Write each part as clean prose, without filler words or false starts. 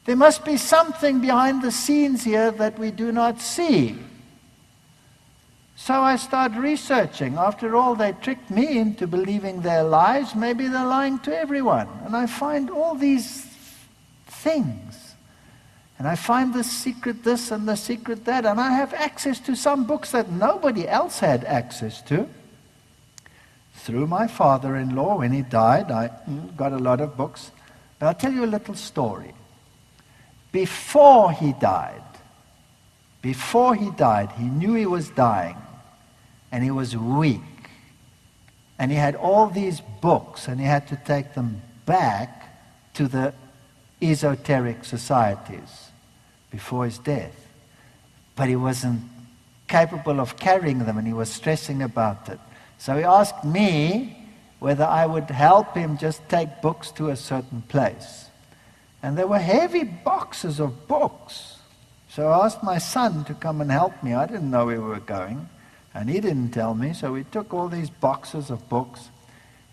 There must be something behind the scenes here that we do not see. So I start researching. After all, they tricked me into believing their lies. Maybe they're lying to everyone. And I find all these things. And I find the secret this and the secret that. And I have access to some books that nobody else had access to. Through my father-in-law, when he died, I got a lot of books. But I'll tell you a little story. Before he died, he knew he was dying. And he was weak. And he had all these books, and he had to take them back to the esoteric societies before his death. But he wasn't capable of carrying them, and he was stressing about it. So he asked me whether I would help him just take books to a certain place. And there were heavy boxes of books. So I asked my son to come and help me. I didn't know where we were going. And he didn't tell me, so we took all these boxes of books,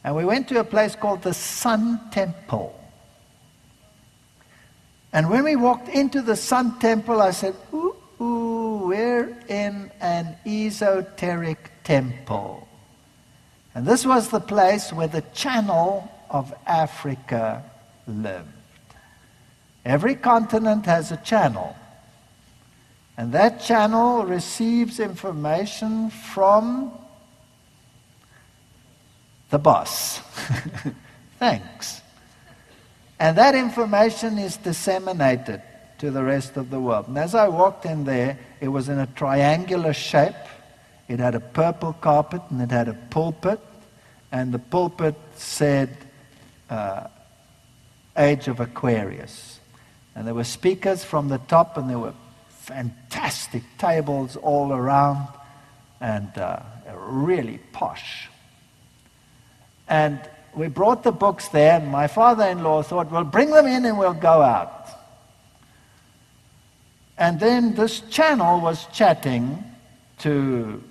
and we went to a place called the Sun Temple. And when we walked into the Sun Temple, I said, ooh, we're in an esoteric temple. And this was the place where the channel of Africa lived. Every continent has a channel. And that channel receives information from the boss. Thanks. And that information is disseminated to the rest of the world. And as I walked in there, it was in a triangular shape. It had a purple carpet and it had a pulpit. And the pulpit said, Age of Aquarius. And there were speakers from the top, and there were fantastic tables all around, and really posh. And we brought the books there, and my father-in-law thought, well, bring them in and we'll go out. And then this channel was chatting to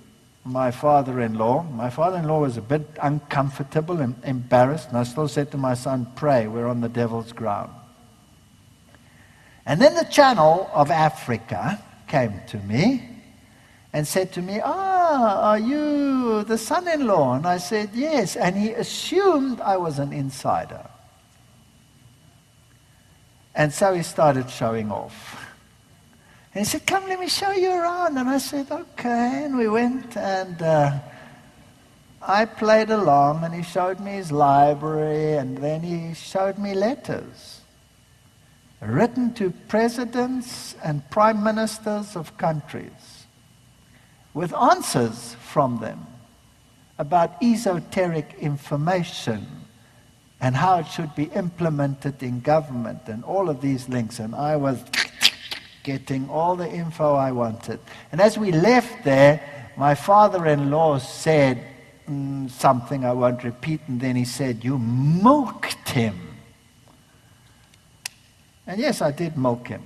my father-in-law. My father-in-law was a bit uncomfortable and embarrassed, and I still said to my son, pray, we're on the devil's ground. And then the channel of Africa came to me and said to me, are you the son-in-law? And I said, yes. And he assumed I was an insider. And so he started showing off. And he said, come, let me show you around. And I said, okay. And we went, and I played along, and he showed me his library, and then he showed me letters written to presidents and prime ministers of countries with answers from them about esoteric information and how it should be implemented in government and all of these links. And I was getting all the info I wanted. And as we left there, my father-in-law said something I won't repeat, and then he said, you milked him. And yes, I did milk him.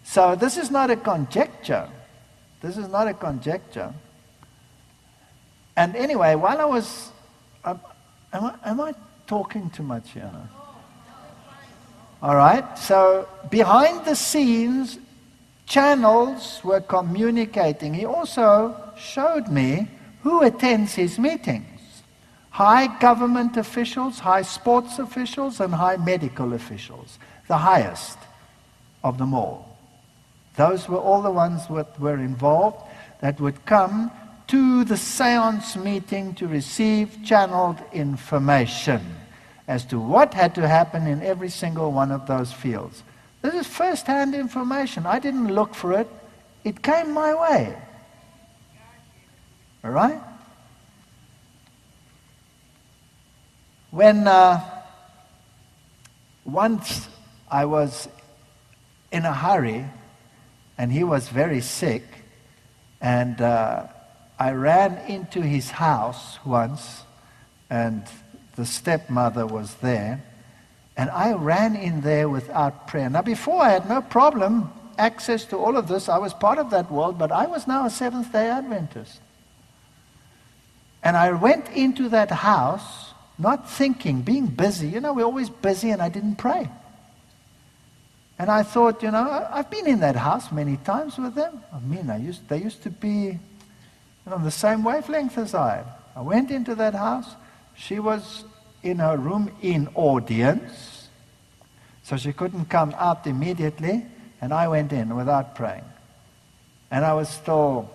So this is not a conjecture. This is not a conjecture. And anyway, while I was... Am I talking too much here? All right. So behind the scenes, channels were communicating. He also showed me who attends his meetings. High government officials, high sports officials, and high medical officials. The highest of them all. Those were all the ones that were involved that would come to the seance meeting to receive channeled information as to what had to happen in every single one of those fields. This is first-hand information. I didn't look for it. It came my way. All right? When once I was in a hurry, and he was very sick, and I ran into his house once, and the stepmother was there, and I ran in there without prayer. Now before I had no problem, access to all of this, I was part of that world, but I was now a Seventh-day Adventist. And I went into that house, not thinking, being busy. You know, we're always busy, and I didn't pray. And I thought, I've been in that house many times with them. I mean, they used to be on the same wavelength as I. I went into that house. She was in her room in audience, so she couldn't come out immediately, and I went in without praying. And I was still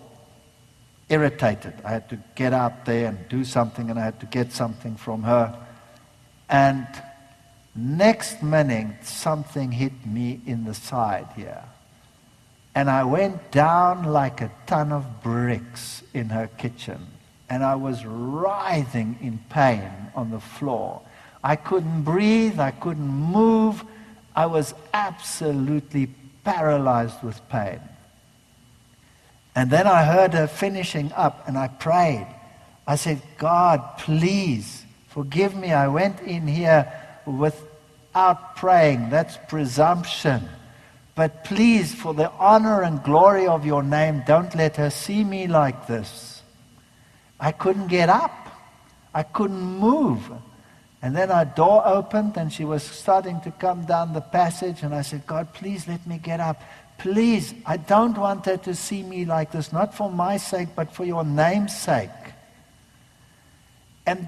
irritated. I had to get out there and do something, and I had to get something from her. And next minute, something hit me in the side here. And I went down like a ton of bricks in her kitchen. And I was writhing in pain on the floor. I couldn't breathe. I couldn't move. I was absolutely paralyzed with pain. And then I heard her finishing up, and I prayed. I said, God, please forgive me. I went in here without praying. That's presumption. But please, for the honor and glory of your name, don't let her see me like this. I couldn't get up. I couldn't move. And then our door opened, and she was starting to come down the passage, and I said, God, please let me get up. Please, I don't want her to see me like this, not for my sake, but for your name's sake. And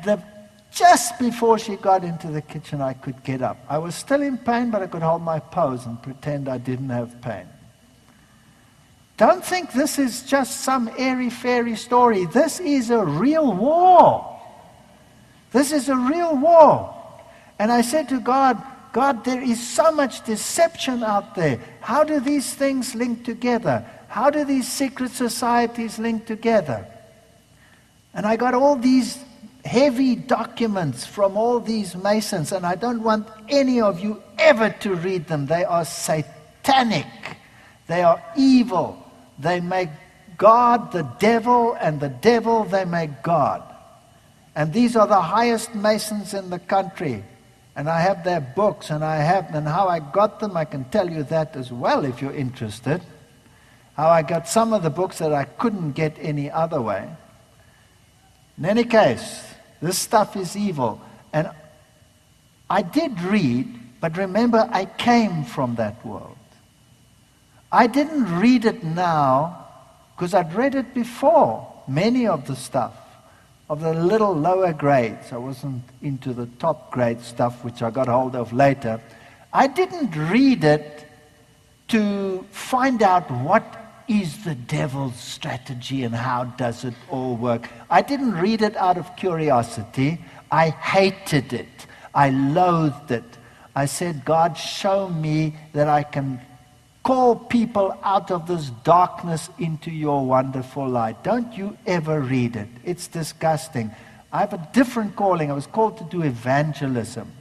just before she got into the kitchen, I could get up. I was still in pain, but I could hold my pose and pretend I didn't have pain. Don't think this is just some airy-fairy story. This is a real war. This is a real war. And I said to God, God, there is so much deception out there. How do these things link together? How do these secret societies link together? And I got all these heavy documents from all these Masons, and I don't want any of you ever to read them. They are satanic. They are evil. They make God the devil, and the devil they make God. And these are the highest Masons in the country. And I have their books, and how I got them, I can tell you that as well if you're interested. How I got some of the books that I couldn't get any other way. In any case, this stuff is evil. And I did read, but remember, I came from that world. I didn't read it now because I'd read it before, many of the stuff, of the little lower grades. I wasn't into the top grade stuff, which I got hold of later. I didn't read it to find out what is the devil's strategy and how does it all work. I didn't read it out of curiosity. I hated it. I loathed it. I said, God, show me that I can call people out of this darkness into your wonderful light. Don't you ever read it. It's disgusting. I have a different calling. I was called to do evangelism.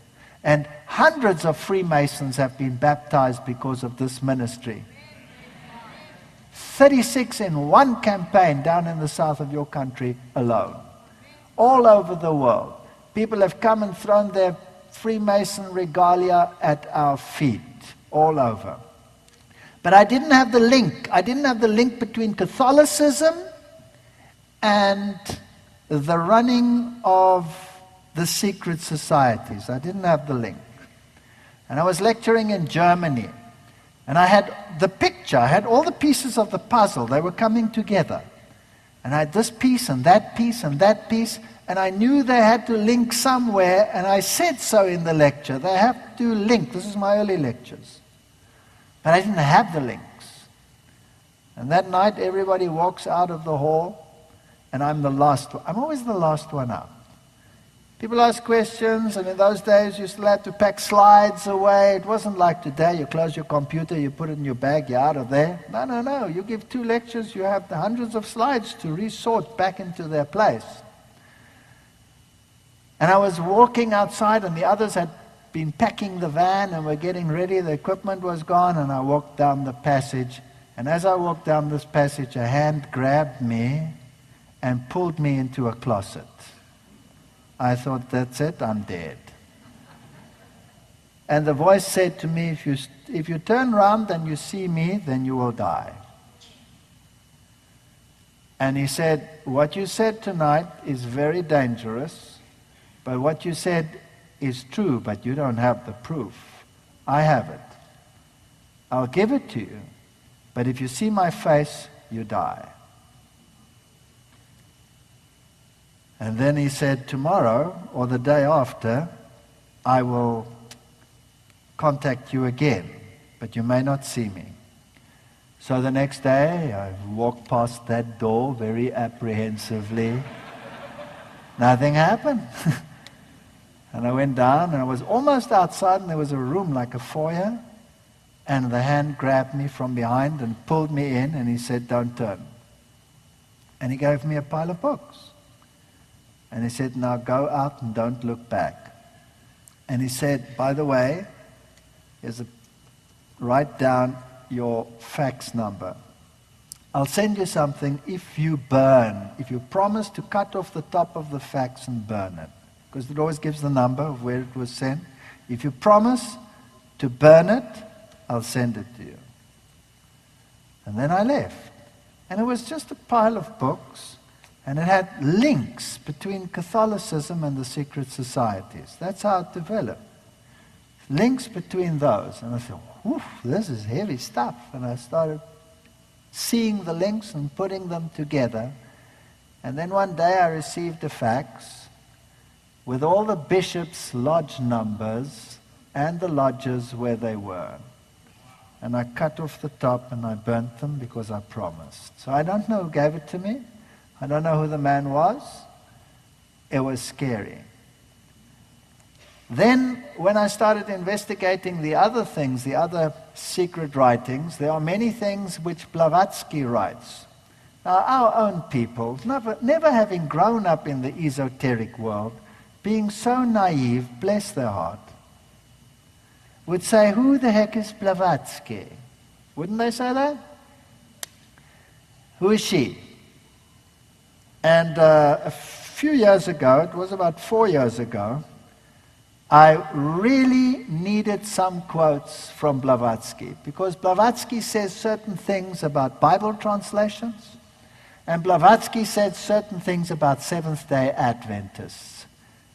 And hundreds of Freemasons have been baptized because of this ministry. 36 in one campaign down in the south of your country alone. All over the world. People have come and thrown their Freemason regalia at our feet. All over. But I didn't have the link. I didn't have the link between Catholicism and the running of the secret societies. I didn't have the link. And I was lecturing in Germany. And I had the picture. I had all the pieces of the puzzle. They were coming together. And I had this piece and that piece and that piece. And I knew they had to link somewhere. And I said so in the lecture. They have to link. This is my early lectures. But I didn't have the links. And that night, everybody walks out of the hall, and I'm the last one. I'm always the last one out. People ask questions, and in those days, you still had to pack slides away. It wasn't like today. You close your computer, you put it in your bag, you're out of there. No. You give 2 lectures, you have the hundreds of slides to resort back into their place. And I was walking outside, and the others had been packing the van and were getting ready. The equipment was gone, and I walked down the passage. And as I walked down this passage, a hand grabbed me and pulled me into a closet. I thought, that's it, I'm dead. And the voice said to me, if you turn around and you see me, then you will die. And he said, what you said tonight is very dangerous, but what you said is true, but you don't have the proof. I have it. I'll give it to you, but if you see my face, you die. And then he said, tomorrow or the day after, I will contact you again, but you may not see me. So the next day, I walked past that door very apprehensively. Nothing happened. And I went down, and I was almost outside, and there was a room like a foyer, and the hand grabbed me from behind and pulled me in, and he said, don't turn. And he gave me a pile of books. And he said, now go out and don't look back. And he said, by the way, write down your fax number. I'll send you something if you promise to cut off the top of the fax and burn it. Because it always gives the number of where it was sent. If you promise to burn it, I'll send it to you. And then I left. And it was just a pile of books. And it had links between Catholicism and the secret societies. That's how it developed. Links between those. And I thought, whew, this is heavy stuff. And I started seeing the links and putting them together. And then one day I received a fax with all the bishops' lodge numbers and the lodges where they were. And I cut off the top and I burnt them because I promised. So I don't know who gave it to me. I don't know who the man was. It was scary. Then, when I started investigating the other things, the other secret writings, there are many things which Blavatsky writes. Now, our own people, never having grown up in the esoteric world, being so naive, bless their heart, would say, who the heck is Blavatsky? Wouldn't they say that? Who is she? And a few years ago, it was about 4 years ago, I really needed some quotes from Blavatsky, because Blavatsky says certain things about Bible translations, and Blavatsky said certain things about Seventh-day Adventists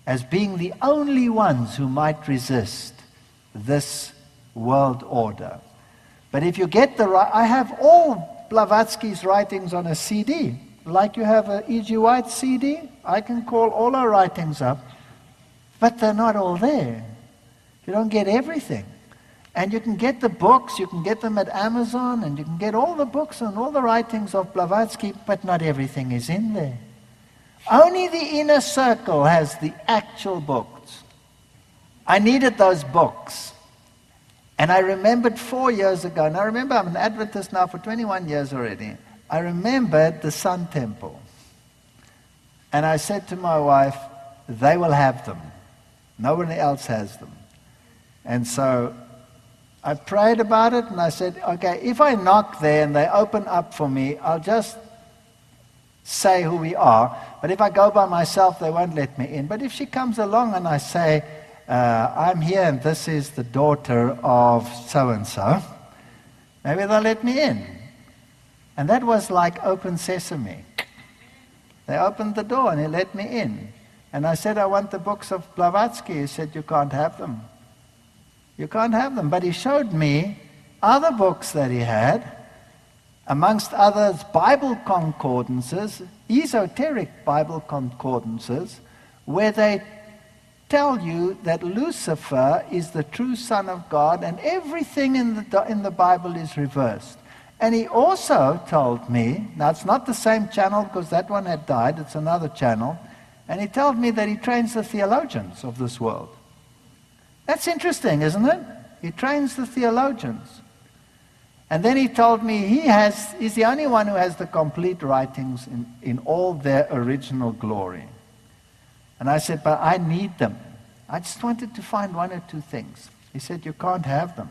as being the only ones who might resist this world order. But if you get I have all Blavatsky's writings on a CD, like you have an E.G. White CD. I can call all our writings up, but they're not all there. You don't get everything. And you can get the books, you can get them at Amazon, and you can get all the books and all the writings of Blavatsky, but not everything is in there. Only the inner circle has the actual books. I needed those books. And I remembered 4 years ago, and I remember I'm an Adventist now for 21 years already, I remembered the Sun Temple. And I said to my wife, they will have them. Nobody else has them. And so I prayed about it, and I said, okay, if I knock there and they open up for me, I'll just say who we are. But if I go by myself, they won't let me in. But if she comes along and I say, I'm here and this is the daughter of so-and-so, maybe they'll let me in. And that was like open sesame. They opened the door and he let me in. And I said, I want the books of Blavatsky. He said, you can't have them. You can't have them. But he showed me other books that he had, amongst others Bible concordances, esoteric Bible concordances, where they tell you that Lucifer is the true Son of God and everything in the Bible is reversed. And he also told me, now it's not the same channel because that one had died, it's another channel, and he told me that he trains the theologians of this world. That's interesting, isn't it? He trains the theologians. And then he told me he's the only one who has the complete writings in all their original glory. And I said, but I need them. I just wanted to find one or two things. He said, you can't have them.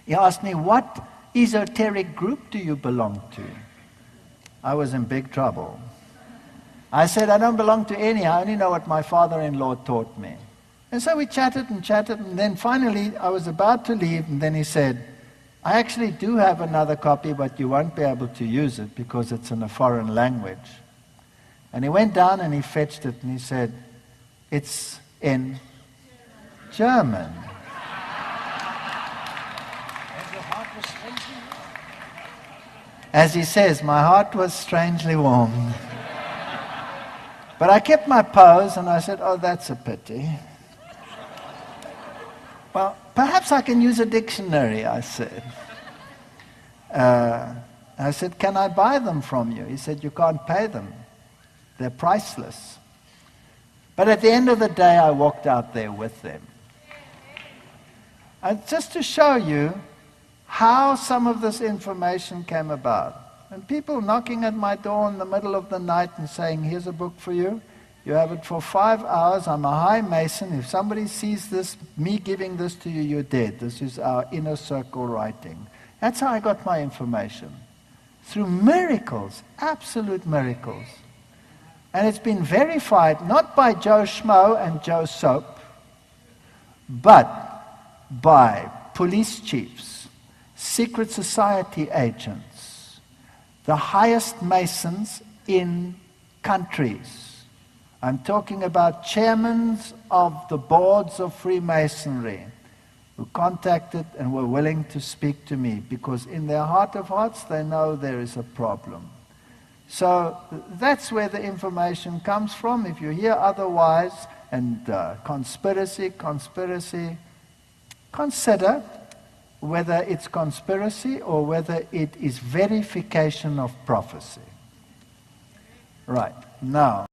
He asked me, what esoteric group do you belong to? I was in big trouble. I said, I don't belong to any. I only know what my father-in-law taught me. And so we chatted, and then finally I was about to leave, and then he said, I actually do have another copy, but you won't be able to use it because it's in a foreign language. And he went down and he fetched it, and he said, it's in German. As he says, my heart was strangely warmed. But I kept my pose and I said, oh, that's a pity. Well, perhaps I can use a dictionary, I said. I said, can I buy them from you? He said, you can't pay them. They're priceless. But at the end of the day, I walked out there with them. And just to show you how some of this information came about. And people knocking at my door in the middle of the night and saying, here's a book for you. You have it for 5 hours. I'm a high Mason. If somebody sees this, me giving this to you, you're dead. This is our inner circle writing. That's how I got my information. Through miracles, absolute miracles. And it's been verified not by Joe Schmo and Joe Soap, but by police chiefs, secret society agents, the highest Masons in countries. I'm talking about chairmen of the boards of Freemasonry who contacted and were willing to speak to me because in their heart of hearts they know there is a problem. So that's where the information comes from. If you hear otherwise, and conspiracy, consider whether it's conspiracy or whether it is verification of prophecy. Right, now.